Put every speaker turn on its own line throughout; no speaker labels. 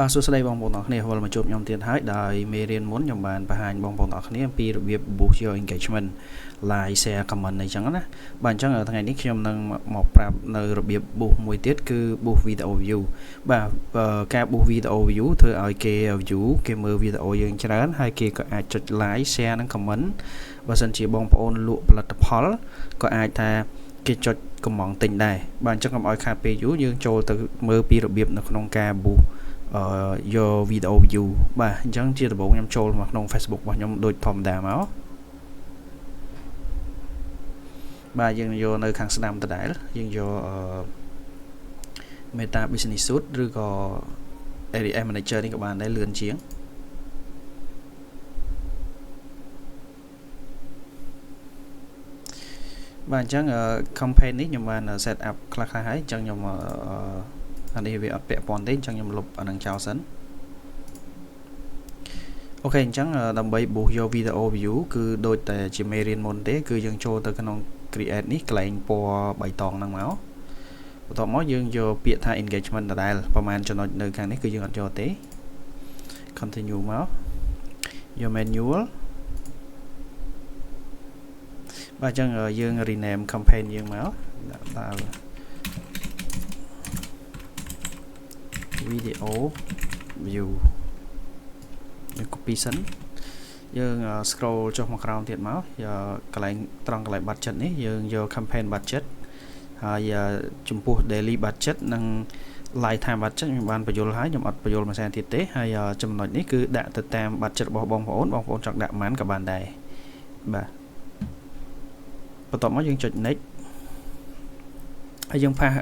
បាទសួស្តីបងប្អូនទាំងអស់គ្នាវិលមកជួបខ្ញុំទៀតហើយដោយមេរៀនមុនខ្ញុំបានបង្ហាញបងប្អូនទាំងអស់គ្នាអំពីរបៀប boost your engagement like share comment អីចឹងណាបាទអញ្ចឹងថ្ងៃនេះខ្ញុំនឹងមកប្រាប់នៅរបៀប boost មួយទៀតគឺ boost video view បាទការ boost video view ធ្វើឲ្យគេ view គេមើលវីដេអូយើងច្រើនហើយគេក៏អាចចុច like share និង comment បើសិនជាបងប្អូនលក់ផលិតផលក៏អាចថាគេចុចកំងទិញដែរបាទអញ្ចឹងកុំឲ្យខាតពេលយូរយើងចូលទៅមើលពីរបៀបនៅក្នុងការ boost your video view បាទអញ្ចឹងជាដំបូងខ្ញុំចូលមកក្នុង Facebook របស់ខ្ញុំដូចធម្មតាមកបាទយើងយកនៅខាងស្ដាំដដែលយើងយកMeta Business Suite ឬក៏ Area Manager នេះក៏បានដែរលឿនជាងបាទអញ្ចឹង campaign នេះខ្ញុំបាន set up ខ្លះៗហើយអញ្ចឹងខ្ញុំអានេះវាអត់ពាក់ព័ន្ធទេអញ្ចឹងខ្ញុំលុបអានឹងចោលសិនអូខេអញ្ចឹងដើម្បី boost យក video view គឺដូចតែជាមេរៀនមុនទេគឺយើងចូលទៅក្នុង create នេះកន្លែងពណ៌បៃតងហ្នឹងមកបន្ទាប់មកយើងយកពាក្យថា engagement ដដែលប្រហែលចំណុចនៅខាងនេះគឺយើងអត់យកទេ continue មកយក manual បាទអញ្ចឹងយើង rename campaign យើងមកដាក់ video view យើង copy សិនយើង scroll ចុះមកក្រោមទៀតមកយកកន្លែងត្រង់កន្លែង budget នេះយើងយក campaign budget ហើយចំពោះ daily budget និង lifetime budget ខ្ញុំបានបញ្យល់ហើយខ្ញុំអត់បញ្យល់មួយផ្សេងទៀតទេហើយចំណុចនេះគឺដាក់ទៅតាម budget របស់បងប្អូនចង់ដាក់ប៉ុន្មានក៏បានដែរបាទបន្ទាប់មកយើងចុច next ហើយយើងផាស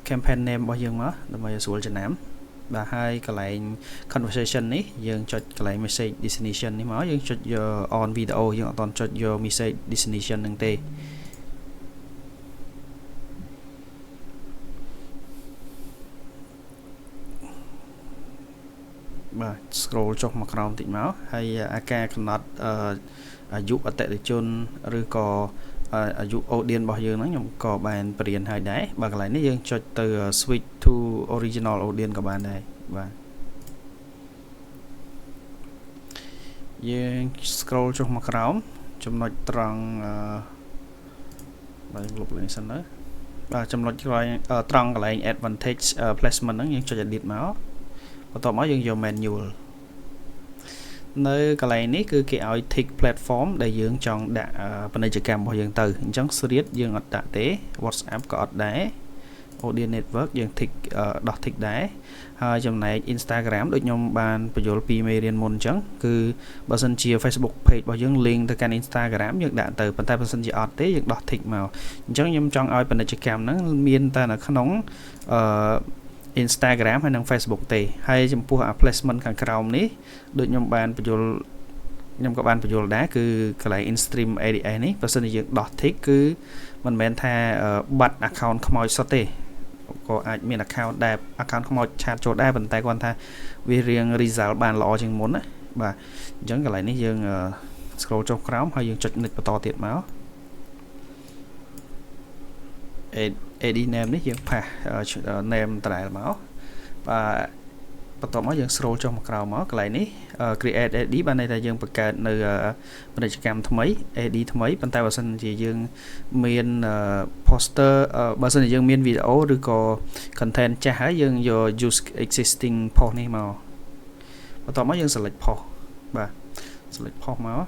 campaign name របស់យើងមកដើម្បីឲ្យស្រួលចំណាំបាទហើយកន្លែង conversation នេះយើងចុចកន្លែង message destination នេះមកយើងចុចយក on video យើងអត់តន់ចុចយក message destination នឹងទេបាទ scroll ចុះមកក្រោមតិចមកហើយអាការកំណត់អាយុអតិថិជនឬក៏អាយុ audience របស់យើងហ្នឹងខ្ញុំក៏បានបរៀនឲ្យដែរបើកន្លែងនេះយើងចុចទៅ switch to original audience ក៏បានដែរបាទយើង scroll ចុះមកក្រោមចំណុចត្រង់បាទលុបលេងសិនទៅបាទចំណុចត្រង់កន្លែង advantage placement ហ្នឹងយើងចុច edit មកបន្ទាប់មកយើងយក manual នៅកន្លែងនេះគឺគេឲ្យ tick platform ដែលយើងចង់ដាក់ពាណិជ្ជកម្មរបស់យើងទៅអញ្ចឹង Thread យើងអត់ដាក់ទេ WhatsApp ក៏អត់ដែរ Audience Network យើង tick ដោះ tick ដែរហើយចំណែក Instagram ដូចខ្ញុំបានបញ្យល់ពីមេរៀនមុនអញ្ចឹងគឺបើសិនជា Facebook page របស់យើង link ទៅកាន់ Instagram យើងដាក់ទៅប៉ុន្តែបើសិនជាអត់ទេយើងដោះ tick មកអញ្ចឹងខ្ញុំចង់ឲ្យពាណិជ្ជកម្មហ្នឹងមានតែនៅក្នុងInstagram ហើយនិង Facebook ទេហើយចំពោះ placement ខាងក្រោមនេះដូចខ្ញុំបានបញ្យល់ខ្ញុំក៏បានបញ្យល់ដែរគឺកន្លែង in-stream ADS នេះបើសិនជាយើងដោះ tick គឺមិនមែនថាបាត់ account ខ្មោចសុទ្ធទេក៏អាចមាន account ដែល account ខ្មោចឆាតចូលដែរប៉ុន្តែគាត់ថាវារៀង result បានល្អជាងមុនណាបាទអញ្ចឹងកន្លែងនេះយើង scroll ចុះក្រោមហើយយើងចុច next បន្តទៀតមកAD name នេះយើងផាស name ដដែលមកបាទបន្ទាប់មកយើង scroll ចុះមកក្រោមមកកន្លែងនេះ create AD បានន័យថាយើងបង្កើតនៅពាណិជ្ជកម្មថ្មី AD ថ្មីប៉ុន្តែបើសិនជាយើងមាន poster បើសិនជាយើងមានវីដេអូឬក៏ content ចាស់ហើយយើងយក use existing post នេះមកបន្ទាប់មកយើង select post បាទ select post មក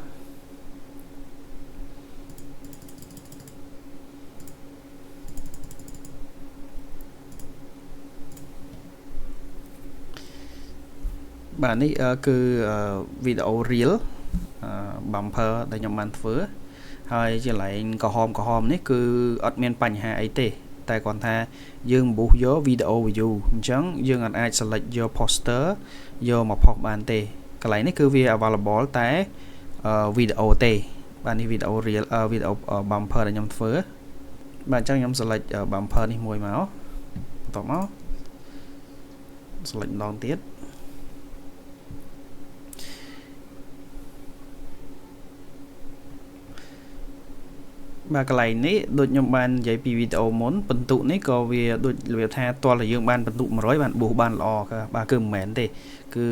បាទនេះគឺវីដេអូ reel bumper ដែលខ្ញុំបានធ្វើហើយជាកន្លែងក្រហមនេះគឺអត់មានបញ្ហាអីទេតែគ្រាន់ថាយើង boost យក video view អញ្ចឹងយើងអាច select យក poster យកមក post បានទេកន្លែងនេះគឺវា available តែវីដេអូទេបាទនេះវីដេអូ reel វីដេអូ bumper ដែលខ្ញុំធ្វើបាទអញ្ចឹងខ្ញុំ select bumper នេះមួយមកបន្ទាប់មក select ម្ដងទៀត បាទកន្លែងនេះដូចខ្ញុំបាននិយាយពីវីដេអូមុនបន្ទុកនេះក៏វាថាតលតែយើងបានបន្ទុក100បានបួសបានល្អបាទគឺមិនមែនទេគឺ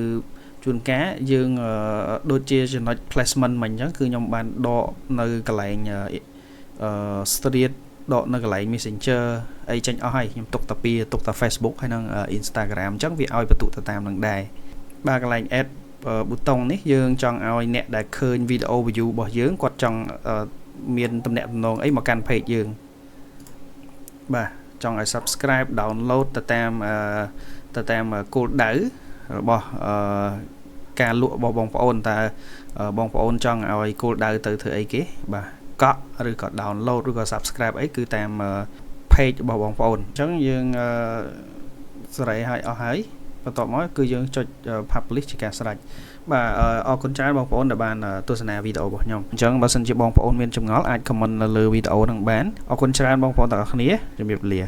ជួនកាលយើងដូចជាចំណុច placement មិញអញ្ចឹងគឺខ្ញុំបានដកនៅកន្លែងstreet ដកនៅកន្លែង Messenger អីចេញអស់ហើយខ្ញុំទុកតែ Facebook ហើយនិង Instagram អញ្ចឹងវាឲ្យបន្ទុកទៅតាមនឹងដែរបាទកន្លែង add ប៊ូតុងនេះយើងចង់ឲ្យអ្នកដែលឃើញវីដេអូ view របស់យើងគាត់ចង់មានតំណែងតំណងអីមកកាន់ page យើងបាទចង់ឲ្យ subscribe download ទៅតាមគោលដៅរបស់ការលក់របស់បងប្អូនតើបងប្អូនចង់ឲ្យគោលដៅទៅធ្វើអីគេបាទកក់ឬក៏ download ឬក៏ subscribe អីគឺតាម page របស់បងប្អូនអញ្ចឹងយើងសេរីឲ្យអស់ហើយបន្ទាប់មកគឺយើងចុច publish ជាការស្រេចបាទអរគុណច្រើនបងប្អូនដែលបានទស្សនាវីដេអូរបស់ខ្ញុំអញ្ចឹងបើសិនជាបងប្អូនមានចម្ងល់អាច comment នៅលើវីដេអូហ្នឹងបានអរគុណច្រើនបងប្អូនទាំងអស់គ្នាជំរាបលា